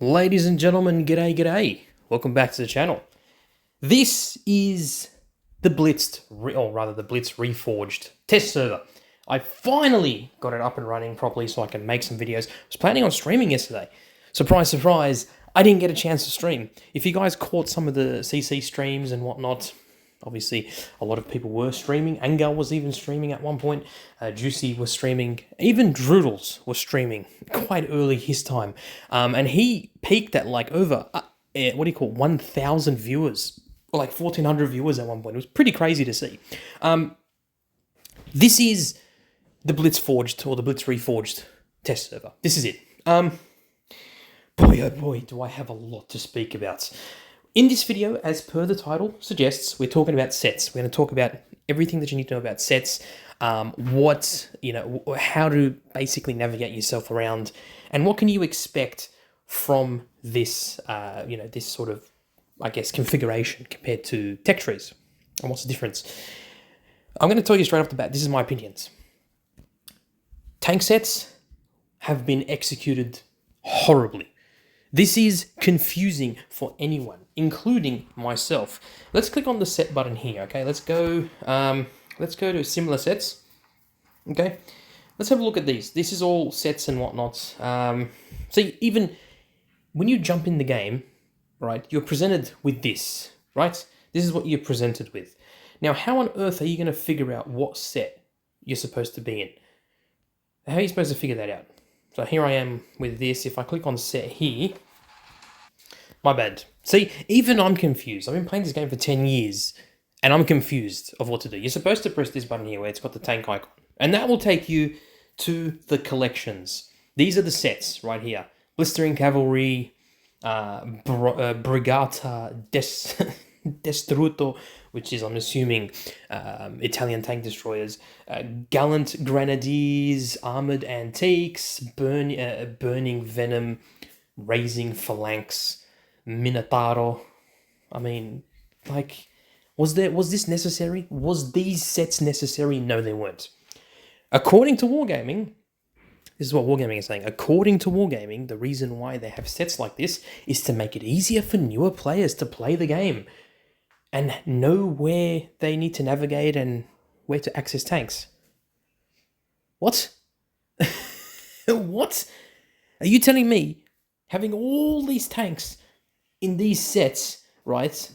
Ladies and gentlemen, g'day. Welcome back to the channel. This is the Blitz, or rather the Blitz Reforged test server. I finally got it up and running properly so I can make some videos. I was planning on streaming yesterday. Surprise, surprise, I didn't get a chance to stream. If you guys caught some of the CC streams and whatnot, obviously a lot of people were streaming. Angel was even streaming at one point. Juicy was streaming. Even Droodles was streaming quite early his time. And he peaked at like over, 1,000 viewers. Or like 1,400 viewers at one point. It was pretty crazy to see. This is the Blitz Forged, or the Blitz Reforged test server. This is it. Boy, oh boy, do I have a lot to speak about. In this video, as per the title suggests, we're talking about sets. We're going to talk about everything that you need to know about sets, how to basically navigate yourself around, and what can you expect from this, this sort of, I guess, configuration compared to tech trees, and what's the difference. I'm going to tell you straight off the bat, this is my opinions. Tank sets have been executed horribly. This is confusing for anyone, including myself. Let's click on the set button here, okay? Let's go to similar sets, okay? Let's have a look at these. This is all sets and whatnot. See, even when you jump in the game, right, you're presented with this, right? This is what you're presented with. Now, how on earth are you going to figure out what set you're supposed to be in? How are you supposed to figure that out? So here I am with this. If I click on set here, my bad. See, even I'm confused. I've been playing this game for 10 years, and I'm confused of what to do. You're supposed to press this button here where it's got the tank icon, and that will take you to the collections. These are the sets right here. Blistering Cavalry, Brigata Destruto, which is, I'm assuming, Italian tank destroyers, Gallant Grenadiers, Armored Antiques, Burning Venom, Raising Phalanx, Minotauro. I mean, like, was this necessary? Was these sets necessary? No, they weren't. According to Wargaming, this is what Wargaming is saying. According to Wargaming, the reason why they have sets like this is to make it easier for newer players to play the game and know where they need to navigate and where to access tanks. What? What? Are you telling me having all these tanks in these sets, right?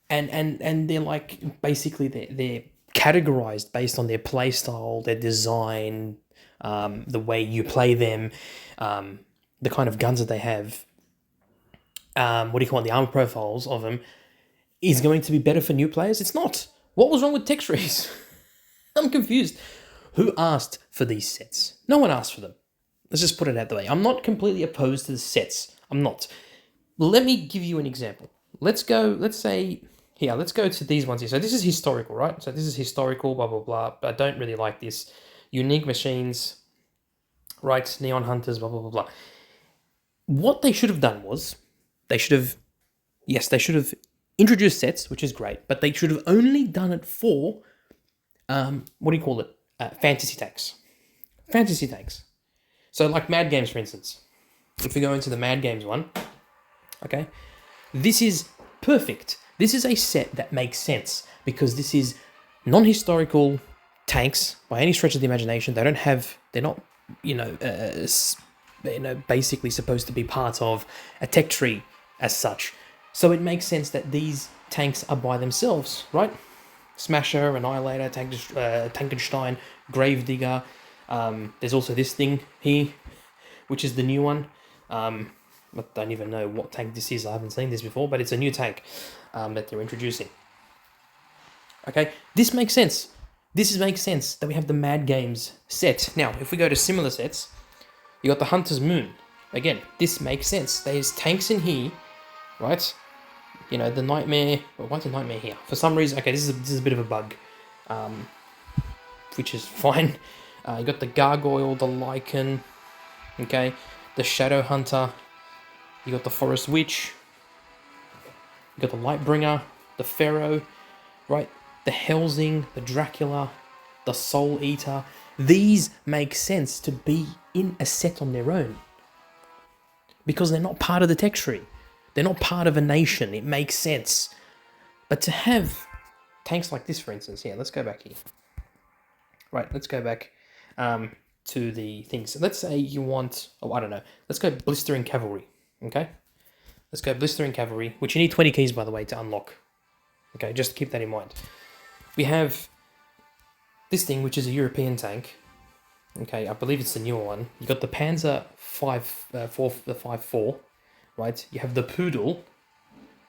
And they're like, basically they're categorized based on their playstyle, their design, the way you play them, the kind of guns that they have, the armor profiles of them, is going to be better for new players? It's not. What was wrong with tech trees? I'm confused. Who asked for these sets? No one asked for them. Let's just put it out the way. I'm not completely opposed to the sets. I'm not. Let me give you an example. Let's go to these ones here. So this is historical, right? So this is historical, blah, blah, blah. But I don't really like this. Unique machines, right? Neon hunters, blah, blah, blah, blah. What they should have done was, they should have introduced sets, which is great, but they should have only done it for, fantasy tanks. Fantasy tanks. So like Mad Games, for instance. If we go into the Mad Games one, okay, this is perfect. This is a set that makes sense because this is non-historical tanks by any stretch of the imagination. They're not, basically supposed to be part of a tech tree as such. So it makes sense that these tanks are by themselves, right? Smasher, Annihilator, Tankenstein, Gravedigger. There's also this thing here, which is the new one. I don't even know what tank this is. I haven't seen this before, but it's a new tank that they're introducing. Okay, this makes sense. This makes sense that we have the Mad Games set. Now, if we go to similar sets, you got the Hunter's Moon. Again, this makes sense. There's tanks in here, right? You know, the Nightmare. Well, why's the Nightmare here? For some reason, okay, this is a bit of a bug, which is fine. You got the Gargoyle, the Lycan, okay, the Shadow Hunter. You got the Forest Witch. You got the Lightbringer, the Fiero, right? The Helsing, the Dracula, the Soul Eater. These make sense to be in a set on their own. because they're not part of the tech tree. They're not part of a nation. It makes sense. But to have tanks like this, for instance, let's go back here. Right, let's go back to the things. Let's say you want, I don't know, let's go blistering cavalry, okay? Let's go blistering cavalry, which you need 20 keys, by the way, to unlock. Okay, just keep that in mind. We have this thing, which is a European tank. Okay, I believe it's the newer one. You got the Panzer 5.4, right? You have the Poodle,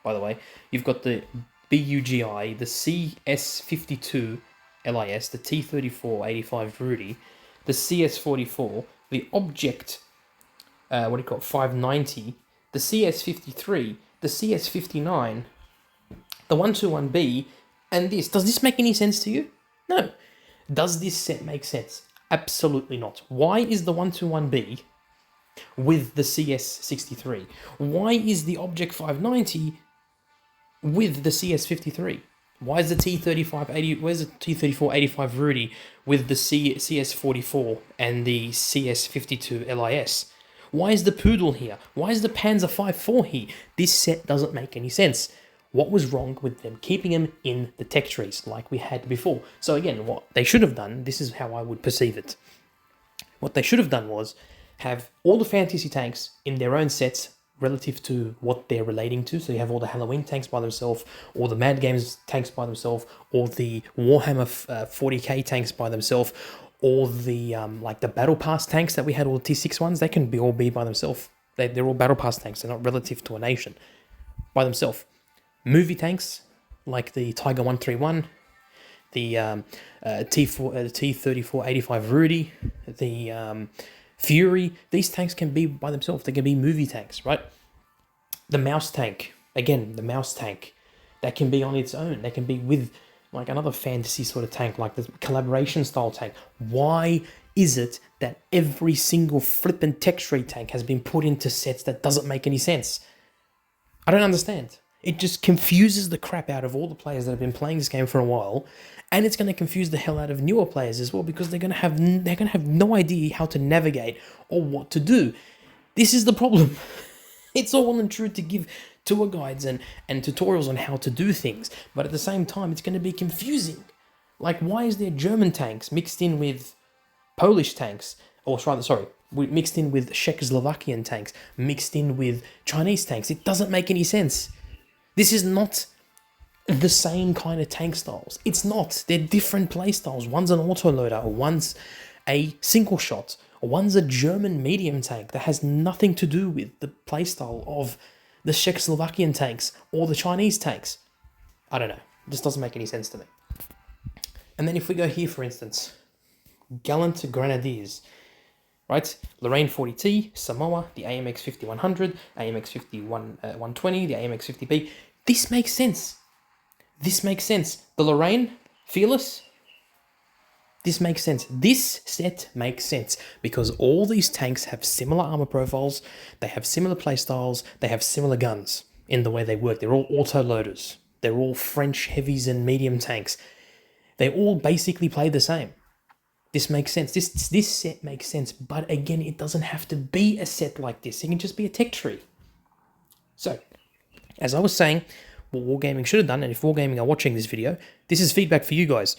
by the way. You've got the BUGI, the CS52 LIS, the T34 85 Rudy, the CS44, the Object, 590, the CS53, the CS59, the 121B, and this. Does this make any sense to you? No. Does this set make sense? Absolutely not. Why is the 121B with the CS63? Why is the Object 590 with the CS53? Why is the T3580? Where's the T34 85 Rudy with the CS44 and the CS52 LIS? Why is the Poodle here? Why is the Panzer 5.4 here? This set doesn't make any sense. What was wrong with them keeping them in the tech trees like we had before? So again, what they should have done, this is how I would perceive it. What they should have done was have all the fantasy tanks in their own sets relative to what they're relating to. So you have all the Halloween tanks by themselves, or the Mad Games tanks by themselves, or the Warhammer 40k tanks by themselves, or the like the Battle Pass tanks that we had, all the T6 ones. They can all be by themselves. They're all Battle Pass tanks. They're not relative to a nation. By themselves. Movie tanks like the Tiger 131, the T34 85 Rudy, the Fury. These tanks can be by themselves. They can be movie tanks, right? The mouse tank, again, the mouse tank, that can be on its own. They can be with like another fantasy sort of tank, like the collaboration style tank. Why is it that every single flippin' tech tree tank has been put into sets that doesn't make any sense? I don't understand. It just confuses the crap out of all the players that have been playing this game for a while, and it's going to confuse the hell out of newer players as well, because they're going to have no idea how to navigate or what to do. This is the problem. It's all well and true to give tour guides and tutorials on how to do things, but at the same time, it's going to be confusing. Like, why is there German tanks mixed in with Polish tanks, or rather, mixed in with Czechoslovakian tanks, mixed in with Chinese tanks? It doesn't make any sense. This is not the same kind of tank styles. It's not. They're different play styles. One's an autoloader, or one's a single shot, or one's a German medium tank that has nothing to do with the play style of the Czechoslovakian tanks or the Chinese tanks. I don't know. It just doesn't make any sense to me. And then if we go here, for instance, Gallant Grenadiers, right? Lorraine 40T, Samoa, the AMX 5100, AMX 5120, the AMX 50B. This makes sense. This makes sense. The Lorraine, Fearless, this makes sense. This set makes sense because all these tanks have similar armor profiles, they have similar playstyles, they have similar guns in the way they work. They're all auto-loaders. They're all French heavies and medium tanks. They all basically play the same. This makes sense. This set makes sense, but again, it doesn't have to be a set like this. It can just be a tech tree. So, as I was saying, what Wargaming should have done, and if Wargaming are watching this video, this is feedback for you guys.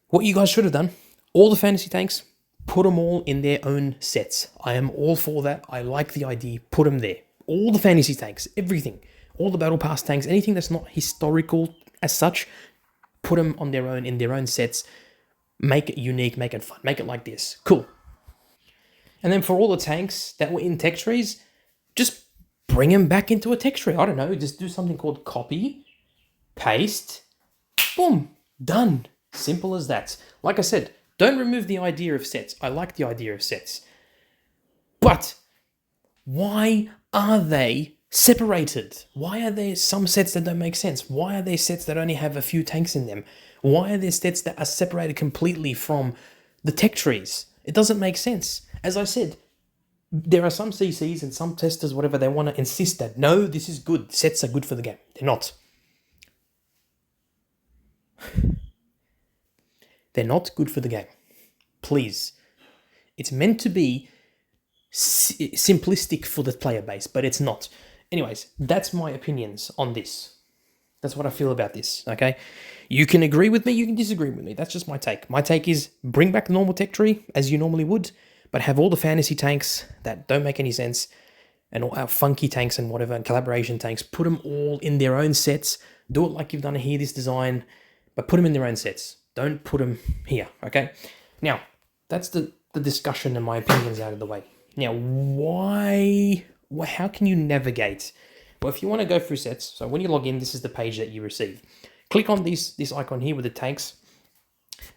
What you guys should have done, all the fantasy tanks, put them all in their own sets. I am all for that. I like the idea. Put them there. All the fantasy tanks, everything. All the battle pass tanks, anything that's not historical as such, put them on their own, in their own sets. Make it unique, make it fun, make it like this. Cool. And then for all the tanks that were in tech trees, just bring them back into a tech tree. I don't know, just do something called copy, paste, boom, done. Simple as that. Like I said, don't remove the idea of sets. I like the idea of sets. But why are they separated? Why are there some sets that don't make sense? Why are there sets that only have a few tanks in them? Why are there sets that are separated completely from the tech trees? It doesn't make sense. As I said, there are some CCs and some testers, whatever, they want to insist that, no, this is good. Sets are good for the game. They're not. They're not good for the game. Please. It's meant to be simplistic for the player base, but it's not. Anyways, that's my opinions on this. That's what I feel about this, okay? You can agree with me, you can disagree with me. That's just my take. My take is bring back the normal tech tree, as you normally would, but have all the fantasy tanks that don't make any sense, and all our funky tanks and whatever, and collaboration tanks, put them all in their own sets. Do it like you've done here, this design, but put them in their own sets. Don't put them here, okay? Now, that's the discussion and my opinions out of the way. Now, how can you navigate? Well, if you want to go through sets, so when you log in, this is the page that you receive. Click on this icon here with the tanks,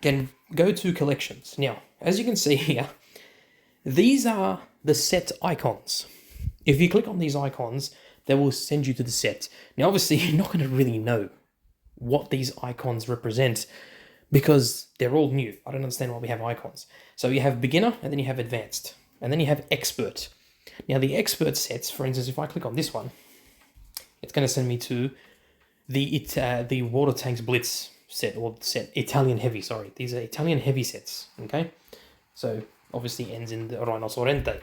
then go to collections. Now, as you can see here, these are the set icons. If you click on these icons, they will send you to the set. Now, obviously, you're not going to really know what these icons represent because they're all new. I don't understand why we have icons. So you have beginner, and then you have advanced, and then you have expert. Now, the expert sets, for instance, if I click on this one, it's going to send me to the water tanks Blitz set, or set Italian heavy, sorry. These are Italian heavy sets, okay? So, obviously ends in the Rhinoceronte.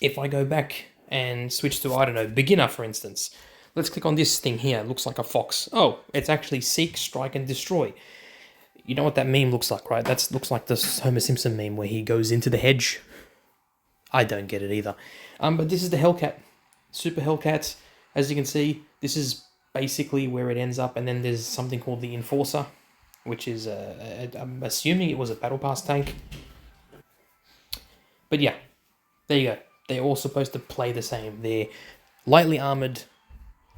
If I go back and switch to, I don't know, beginner, for instance, let's click on this thing here. It looks like a fox. Oh, it's actually seek, strike, and destroy. You know what that meme looks like, right? That looks like this Homer Simpson meme where he goes into the hedge. I don't get it either. But this is the Hellcat. Super Hellcat. As you can see, this is basically where it ends up. And then there's something called the Enforcer, which is, I'm assuming it was a Battle Pass tank. But yeah, there you go. They're all supposed to play the same. They're lightly armored,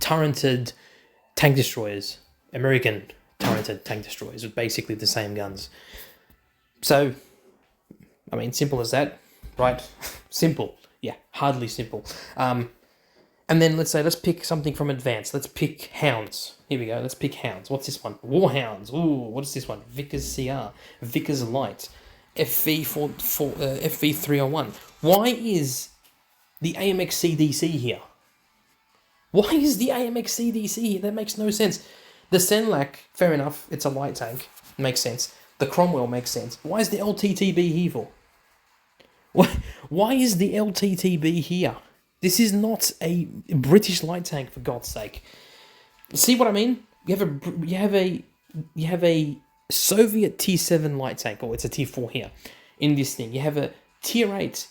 turreted tank destroyers. American turreted tank destroyers with basically the same guns. So, I mean, simple as that, right? Simple. Yeah, hardly simple. And then let's pick something from advanced. Let's pick hounds. Here we go. Let's pick hounds. What's this one? Warhounds. Ooh, what is this one? Vickers CR. Vickers Light. FV301. Why is the AMX CDC here? Why is the AMX CDC here? That makes no sense. The Senlac, fair enough, it's a light tank. Makes sense. The Cromwell makes sense. Why is the LTTB here for? Why is the LTTB here? This is not a British light tank, for God's sake. See what I mean? You have a Soviet T7 light tank, or it's a T4 here, in this thing. You have a Tier 8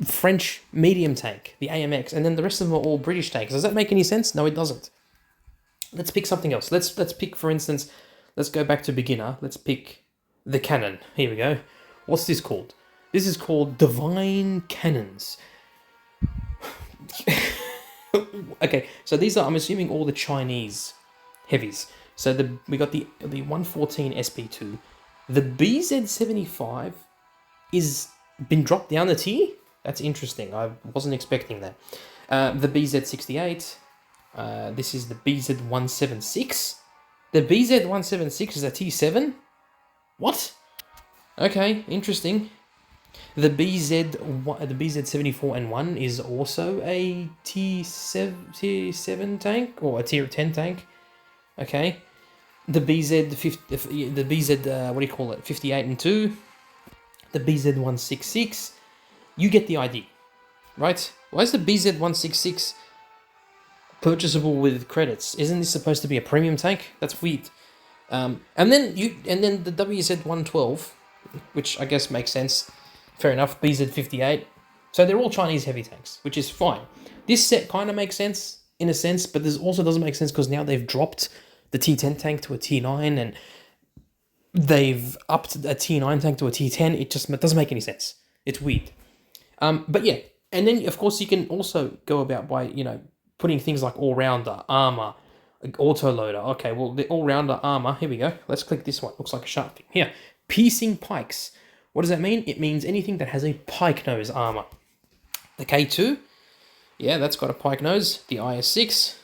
French medium tank, the AMX, and then the rest of them are all British tanks. Does that make any sense? No, it doesn't. Let's pick something else. Let's pick, for instance, let's go back to beginner. Let's pick the cannon. Here we go. What's this called? This is called Divine Cannons. Okay, so these are, I'm assuming, all the Chinese heavies. So we got the 114 SP2. The BZ75 is been dropped down a tier. That's interesting. I wasn't expecting that. The BZ68. This is the BZ176. The BZ176 is a T7. What? Okay, interesting. The BZ74 and 1 is also a T7 tank, or a tier 10 tank. Okay. The BZ, what do you call it? 58 and 2. The BZ166. You get the idea, right? Why is the BZ166 purchasable with credits? Isn't this supposed to be a premium tank? That's weird. And then the WZ112, which I guess makes sense. Fair enough. BZ58. So they're all Chinese heavy tanks, which is fine. This set kind of makes sense in a sense, but this also doesn't make sense because now they've dropped the T10 tank to a T9 and they've upped a T9 tank to a T10. It doesn't make any sense. It's weird. But yeah, and then of course you can also go about by, putting things like all-rounder, armor, auto-loader. Okay, well, the all-rounder armor, here we go. Let's click this one. Looks like a sharp thing. Here, piercing pikes. What does that mean? It means anything that has a pike nose armor. The K2, yeah, that's got a pike nose. The IS6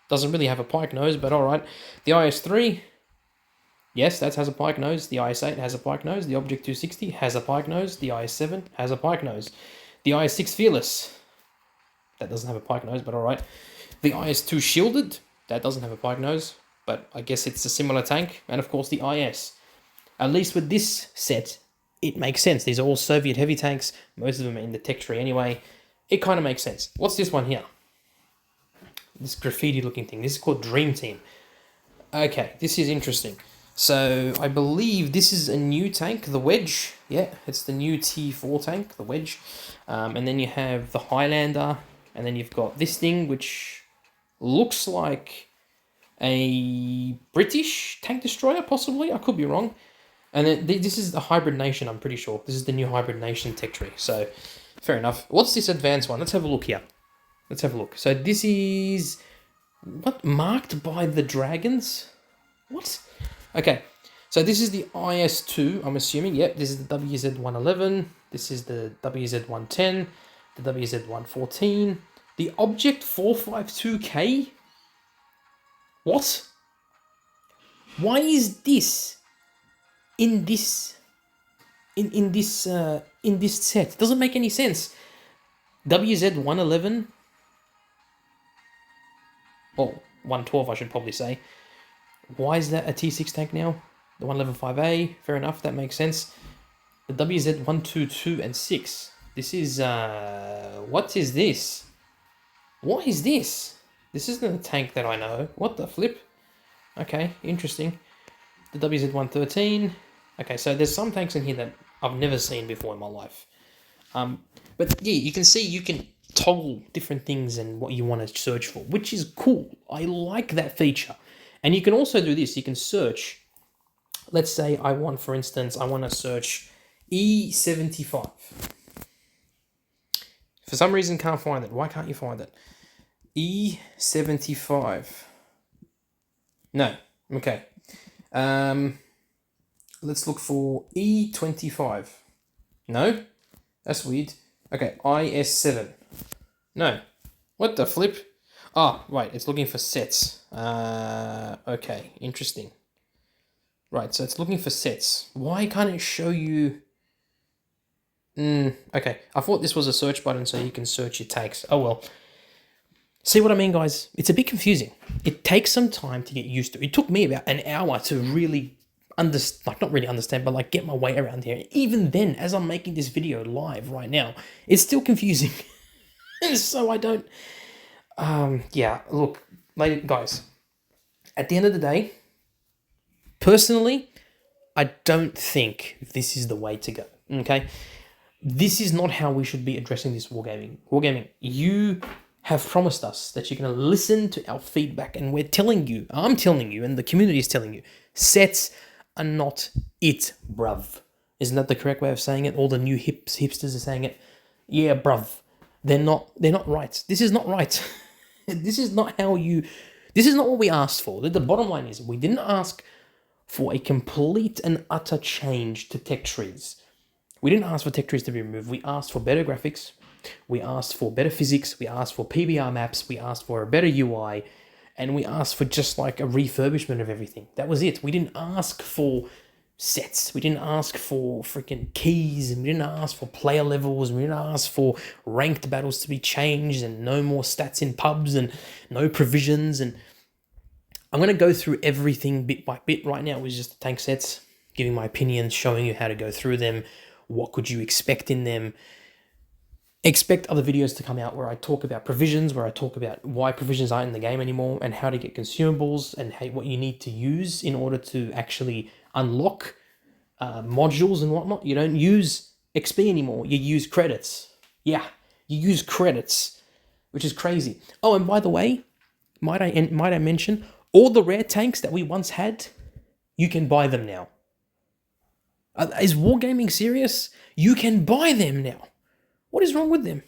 doesn't really have a pike nose, but all right. The IS3, yes, that has a pike nose. The IS8 has a pike nose. The Object 260 has a pike nose. The IS7 has a pike nose. The IS6 Fearless, that doesn't have a pike nose, but all right. The IS2 Shielded, that doesn't have a pike nose, but I guess it's a similar tank. And of course the IS. At least with this set, it makes sense. These are all Soviet heavy tanks. Most of them are in the tech tree anyway. It kind of makes sense. What's this one here? This graffiti looking thing. This is called Dream Team. Okay, this is interesting. So I believe this is a new tank, the Wedge. Yeah, it's the new T4 tank, the Wedge. And then you have the Highlander. And then you've got this thing, which looks like a British tank destroyer, possibly. I could be wrong. And then this is the Hybrid Nation, I'm pretty sure. This is the new Hybrid Nation tech tree. So, fair enough. What's this advanced one? Let's have a look here. Let's have a look. So this is... what? Marked by the dragons? What? Okay. So this is the IS-2, I'm assuming. Yep, this is the WZ-111. This is the WZ-110. The WZ-114. The Object 452K? What? Why is this in this set? It doesn't make any sense. WZ-111, or 112 I should probably say. Why is that a T6 tank now? The 111.5A, fair enough, that makes sense. The WZ-122 and 6. This is, what is this? What is this? This isn't a tank that I know. What the flip? Okay, interesting. The WZ-113. Okay, so there's some tanks in here that I've never seen before in my life. But yeah, you can see you can toggle different things and what you want to search for, which is cool. I like that feature. And you can also do this. You can search. Let's say I want, for instance, I want to search E75. For some reason, can't find it. Why can't you find it? E75. No. Okay. Let's look for E25. No? That's weird. Okay, IS7. No. What the flip? Ah, right, it's looking for sets. Okay, interesting. Right, so it's looking for sets. Why can't it show you... okay, I thought this was a search button so you can search your tags. Oh well. See what I mean, guys? It's a bit confusing. It takes some time to get used to. It took me about an hour to really not really understand, but like get my way around here. Even then, as I'm making this video live right now, it's still confusing. So I don't... yeah, look, guys, at the end of the day, personally, I don't think this is the way to go, okay? This is not how we should be addressing this wargaming. Wargaming, you have promised us that you're going to listen to our feedback, and we're telling you, I'm telling you, and the community is telling you, sets are not it, bruv. Isn't that the correct way of saying it? All the new hipsters are saying it. Yeah, bruv. They're not right. This is not right. This is not what we asked for. The bottom line is we didn't ask for a complete and utter change to tech trees. We didn't ask for tech trees to be removed. We asked for better graphics. We asked for better physics. We asked for PBR maps. We asked for a better UI. And we asked for just like a refurbishment of everything. That was it. We didn't ask for sets. We didn't ask for freaking keys. And we didn't ask for player levels. We didn't ask for ranked battles to be changed and no more stats in pubs and no provisions. And I'm going to go through everything bit by bit right now. It was just the tank sets, giving my opinions, showing you how to go through them. What could you expect in them? Expect other videos to come out where I talk about provisions, where I talk about why provisions aren't in the game anymore and how to get consumables and what you need to use in order to actually unlock modules and whatnot. You don't use XP anymore. You use credits. Yeah, you use credits, which is crazy. Oh, and by the way, might I mention, all the rare tanks that we once had, you can buy them now. Is Wargaming serious? You can buy them now. What is wrong with them?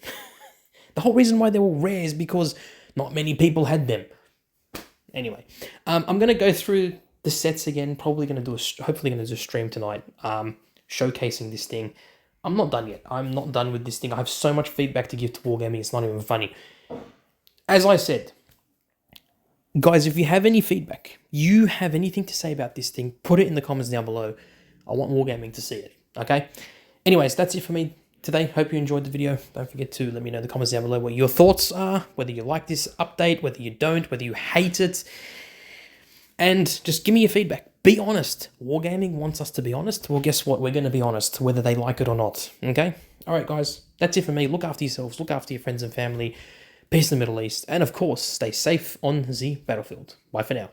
The whole reason why they were rare is because not many people had them. Anyway, I'm going to go through the sets again. Hopefully going to do a stream tonight, showcasing this thing. I'm not done yet. I'm not done with this thing. I have so much feedback to give to Wargaming. It's not even funny. As I said, guys, if you have any feedback, you have anything to say about this thing, put it in the comments down below. I want Wargaming to see it. Okay. Anyways, that's it for me today. Hope you enjoyed the video. Don't forget to let me know in the comments down below what your thoughts are, whether you like this update, whether you don't, whether you hate it, and just give me your feedback. Be honest. Wargaming wants us to be honest. Well, guess what? We're going to be honest, whether they like it or not. Okay? All right, guys. That's it for me. Look after yourselves. Look after your friends and family. Peace in the Middle East. And, of course, stay safe on the battlefield. Bye for now.